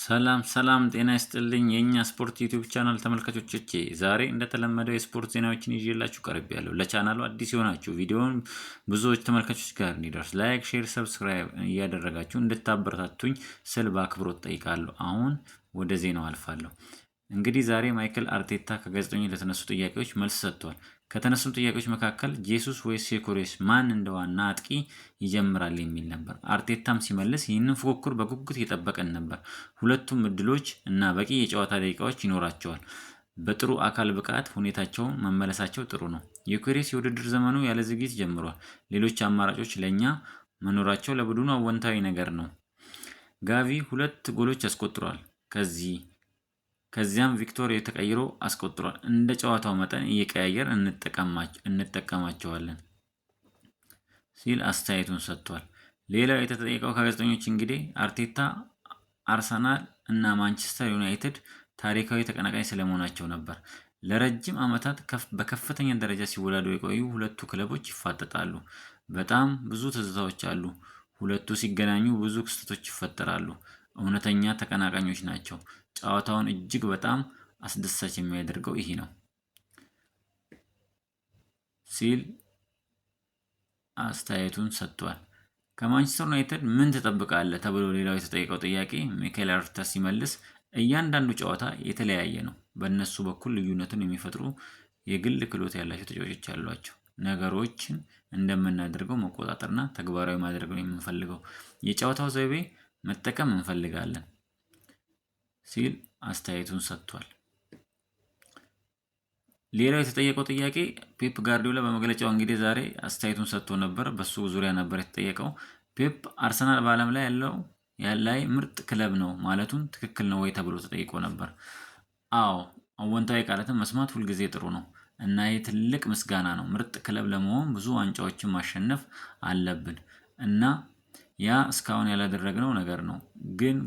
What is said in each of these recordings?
ሰላም ጤና ይስጥልኝ የኛ ስፖርት ዩቲዩብ ቻናል ተመልካቾቼ ዛሬ እንደተለመደው የስፖርት ዜናዎችን ይዤላችሁ ቀርቤያለሁ። ለቻናሉ አዲስ የሆናችሁ ቪዲዮውን ብዙዎች ተመልካቾች ጋር እንዲደርስ ላይክ፣ ሼር፣ ሰብስክራይብ እያደረጋችሁ እንድታበረታቱኝ ስል በአክብሮት ጠይቃለሁ። አሁን ወደ ዜናው አልፋለሁ። እንግዲህ ዛሬ ማይክል አርቴታ ከጋዜጠኞች ለተነሱ ጥያቄዎች መልስ ሰጥቷል። ከተነሱም ጥያቄዎች መካከል ጄሱስ ወይስ ዮኬሬስ ማን እንደ ዋና አጥቂ ይጀምራል የሚል ነበር። አርቴታም ሲመልስ ይህንን ፉክክር በጉጉት እየጠበቀን ነበር። ሁለቱም እድሎች እና በቂ የጨዋታ ደቂቃዎች ይኖራቸዋል። በጥሩ አካል ብቃት ሁኔታቸው መመለሳቸው ጥሩ ነው። ዮኬሬስ የውድድር ዘመኑ ያለ ዝግጅት ጀምሯል። ሌሎች አማራጮች ለኛ መኖራቸው ለቡድኑ አወንታዊ ነገር ነው። ጋቪ 2 ጎሎች አስቆጥሯል። ከዚያም ቪክቶር ተቀይሮ አስቆጥሯል። እንደ ጨዋታው መጠን እየቀያየር እንጠቀማቸዋለን ሲል አስተያየቱን ሰጥቷል። ሌላው የተጠየቀው ከጋዜጠኞች እንግዲህ አርቴታ አርሰናል እና ማንቸስተር ዩናይትድ ታሪካዊ ተቀናቃኝ ስለመሆናቸው ነበር። ለረጅም ዓመታት በከፍተኛ ደረጃ ሲወዳደሩ የቆዩ ሁለቱ ክለቦች ይፋጠጣሉ። በጣም ብዙ ትዝታዎች አሉ። ሁለቱ ሲገናኙ ብዙ ክስተቶች ይፈጠራሉ። እውነተኛ ተቀናቃኞች ናቸው። ጨዋታውን እጅግ በጣም አስደሳች የሚያደርገው ይሄ ነው ሲል አስተያየቱን ሰጥቷል። ከማንቸስተር ዩናይትድ ምን ትጠብቃለህ ተብሎ ሌላው የተጠየቀው ጥያቄ ሚኬል አርቴታ ሲመልስ እያንዳንዱ ጨዋታ የተለያየ ነው። በእነሱ በኩል ልዩነቱን የሚፈጥሩ የግል ክህሎት ያላቸው ተጫዋቾች አሏቸው። ነገሮችን እንደምናደርገው መቆጣጠርና ተግባራዊ ማድረግ ነው የምንፈልገው። የጨዋታው ዘይቤ መጠቀም እንፈልጋለን ሲል አስተያየቱን ሰጥቷል። ሌላው የተጠየቀው ጥያቄ ፔፕ ጋርዲዮላ በመግለጫው እንግዲህ ዛሬ አስተያየቱን ሰጥቶ ነበር። በሱ ዙሪያ ነበር የተጠየቀው። ፔፕ አርሰናል በዓለም ላይ ያለው ምርጥ ክለብ ነው ማለቱን ትክክል ነው ወይ ተብሎ ተጠይቆ ነበር። አዎ፣ አወንታዊ ቃላትን መስማት ሁልጊዜ ጥሩ ነው እና ይህ ትልቅ ምስጋና ነው። ምርጥ ክለብ ለመሆን ብዙ ዋንጫዎችን ማሸነፍ አለብን እና ያ እስካሁን ያላደረግነው ነገር ነው። ግን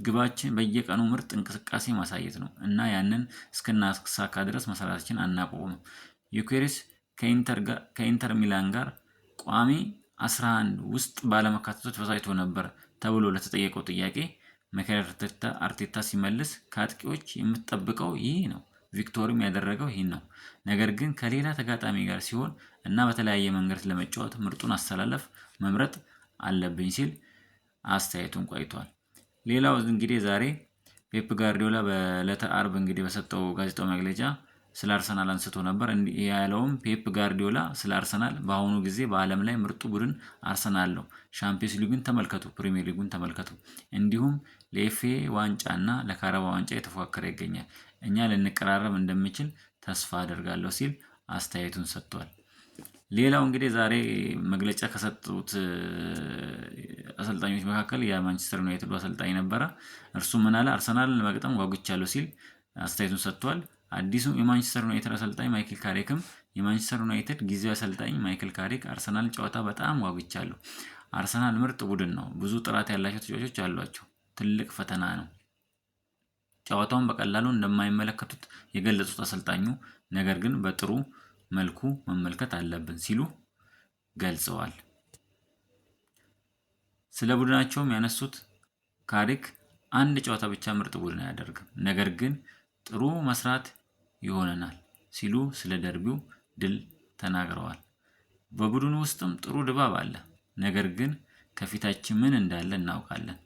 ግባችን በየቀኑ ምርጥ እንቅስቃሴ ማሳየት ነው እና ያንን እስክናሳካ ድረስ መስራታችንን አናቆምም። ዮኬሬስ ከኢንተር ሚላን ጋር ቋሚ 11 ውስጥ ባለመካተቱ ተበሳጭቶ ነበር ተብሎ ለተጠየቀው ጥያቄ ሚኬል አርቴታ ሲመልስ ከአጥቂዎች የምትጠብቀው ይህ ነው። ቪክቶርም ያደረገው ይህን ነው። ነገር ግን ከሌላ ተጋጣሚ ጋር ሲሆን እና በተለያየ መንገድ ለመጫወት ምርጡን አሰላለፍ መምረጥ አለብኝ ሲል አስተያየቱን ቆይቷል። ሌላው እንግዲህ ዛሬ ፔፕ ጋርዲዮላ በዕለተ አርብ እንግዲህ በሰጠው ጋዜጣዊ መግለጫ ስለ አርሰናል አንስቶ ነበር። ያለውም ፔፕ ጋርዲዮላ ስለ አርሰናል በአሁኑ ጊዜ በዓለም ላይ ምርጡ ቡድን አርሰናል ነው። ሻምፒዮንስ ሊጉን ተመልከቱ፣ ፕሪሚየር ሊጉን ተመልከቱ፣ እንዲሁም ለኤፍኤ ዋንጫ እና ለካራባ ዋንጫ የተፎካከረ ይገኛል። እኛ ልንቀራረብ እንደምንችል ተስፋ አደርጋለሁ ሲል አስተያየቱን ሰጥቷል። ሌላው እንግዲህ ዛሬ መግለጫ ከሰጡት አሰልጣኞች መካከል የማንቸስተር ዩናይትድ አሰልጣኝ ነበረ። እርሱ ምን አለ? አርሰናልን ለመግጠም ጓጉቻለሁ ሲል አስተያየቱን ሰጥቷል። አዲሱ የማንቸስተር ዩናይትድ አሰልጣኝ ማይክል ካሪክም የማንቸስተር ዩናይትድ ጊዜያዊ አሰልጣኝ ማይክል ካሪክ አርሰናል ጨዋታ በጣም ጓጉቻለሁ። አርሰናል ምርጥ ቡድን ነው። ብዙ ጥራት ያላቸው ተጫዋቾች አሏቸው። ትልቅ ፈተና ነው። ጨዋታውን በቀላሉ እንደማይመለከቱት የገለጹት አሰልጣኙ ነገር ግን በጥሩ መልኩ መመልከት አለብን ሲሉ ገልጸዋል። ስለ ቡድናቸውም ያነሱት ካሪክ አንድ ጨዋታ ብቻ ምርጥ ቡድን አያደርግም፣ ነገር ግን ጥሩ መስራት ይሆነናል ሲሉ ስለ ደርቢው ድል ተናግረዋል። በቡድኑ ውስጥም ጥሩ ድባብ አለ፣ ነገር ግን ከፊታችን ምን እንዳለ እናውቃለን።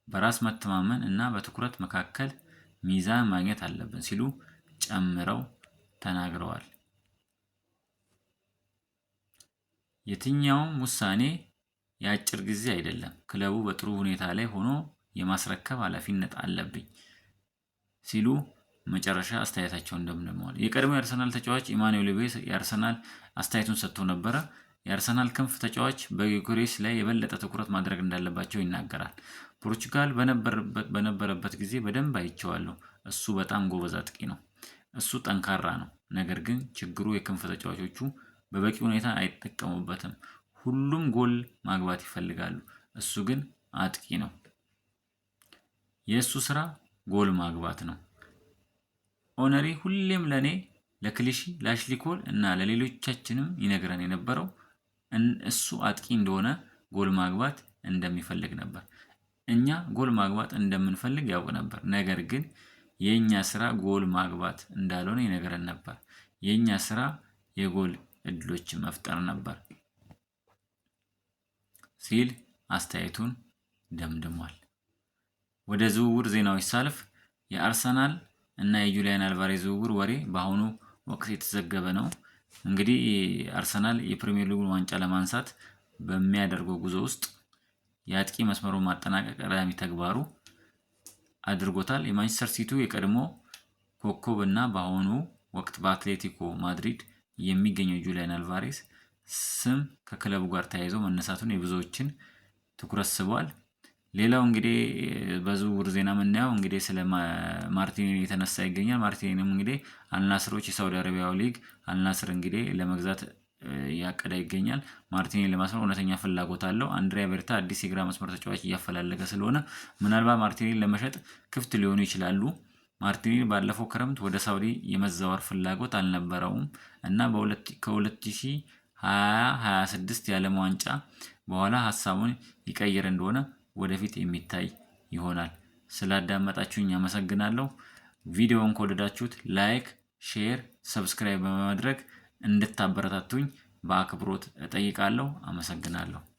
በራስ መተማመን እና በትኩረት መካከል ሚዛን ማግኘት አለብን ሲሉ ጨምረው ተናግረዋል። የትኛውም ውሳኔ የአጭር ጊዜ አይደለም። ክለቡ በጥሩ ሁኔታ ላይ ሆኖ የማስረከብ ኃላፊነት አለብኝ ሲሉ መጨረሻ አስተያየታቸውን ደምድመዋል። የቀድሞው የአርሰናል ተጫዋች ኢማኑኤል ሉዊስ የአርሰናል አስተያየቱን ሰጥቶ ነበረ። የአርሰናል ክንፍ ተጫዋች በዮኬሬስ ላይ የበለጠ ትኩረት ማድረግ እንዳለባቸው ይናገራል። ፖርቹጋል በነበረበት ጊዜ በደንብ አይቼዋለሁ። እሱ በጣም ጎበዝ አጥቂ ነው። እሱ ጠንካራ ነው። ነገር ግን ችግሩ የክንፍ ተጫዋቾቹ በበቂ ሁኔታ አይጠቀሙበትም። ሁሉም ጎል ማግባት ይፈልጋሉ። እሱ ግን አጥቂ ነው። የእሱ ስራ ጎል ማግባት ነው። ኦነሪ ሁሌም ለኔ ለክሊሺ ለአሽሊ ኮል እና ለሌሎቻችንም ይነግረን የነበረው እሱ አጥቂ እንደሆነ ጎል ማግባት እንደሚፈልግ ነበር። እኛ ጎል ማግባት እንደምንፈልግ ያውቅ ነበር። ነገር ግን የኛ ስራ ጎል ማግባት እንዳልሆነ ይነግረን ነበር። የኛ ስራ የጎል እድሎችን መፍጠር ነበር ሲል አስተያየቱን ደምድሟል። ወደ ዝውውር ዜናዎች ሳልፍ የአርሰናል እና የጁሊያን አልቫሬዝ ዝውውር ወሬ በአሁኑ ወቅት የተዘገበ ነው። እንግዲህ አርሰናል የፕሪሚየር ሊጉን ዋንጫ ለማንሳት በሚያደርገው ጉዞ ውስጥ የአጥቂ መስመሩን ማጠናቀቅ ቀዳሚ ተግባሩ አድርጎታል። የማንቸስተር ሲቲው የቀድሞ ኮከብ እና በአሁኑ ወቅት በአትሌቲኮ ማድሪድ የሚገኘው ጁሊያን አልቫሬዝ ስም ከክለቡ ጋር ተያይዞ መነሳቱን የብዙዎችን ትኩረት ስቧል። ሌላው እንግዲህ በዝውውር ዜና የምናየው እንግዲህ ስለ ማርቲኔሊ የተነሳ ይገኛል። ማርቲኔሊም እንግዲህ አልናስሮች የሳውዲ አረቢያው ሊግ አልናስር እንግዲህ ለመግዛት ያቀደ ይገኛል። ማርቲኔሊ ለማስፈረም እውነተኛ ፍላጎት አለው። አንድሪያ ቤርታ አዲስ የግራ መስመር ተጫዋች እያፈላለገ ስለሆነ ምናልባት ማርቲኔሊ ለመሸጥ ክፍት ሊሆኑ ይችላሉ። ማርቲኔሊ ባለፈው ክረምት ወደ ሳውዲ የመዛወር ፍላጎት አልነበረውም እና ከ2026 የዓለም ዋንጫ በኋላ ሀሳቡን ይቀይር እንደሆነ ወደፊት የሚታይ ይሆናል። ስላዳመጣችሁኝ አመሰግናለሁ። ቪዲዮውን ከወደዳችሁት ላይክ፣ ሼር፣ ሰብስክራይብ በማድረግ እንድታበረታቱኝ በአክብሮት እጠይቃለሁ። አመሰግናለሁ።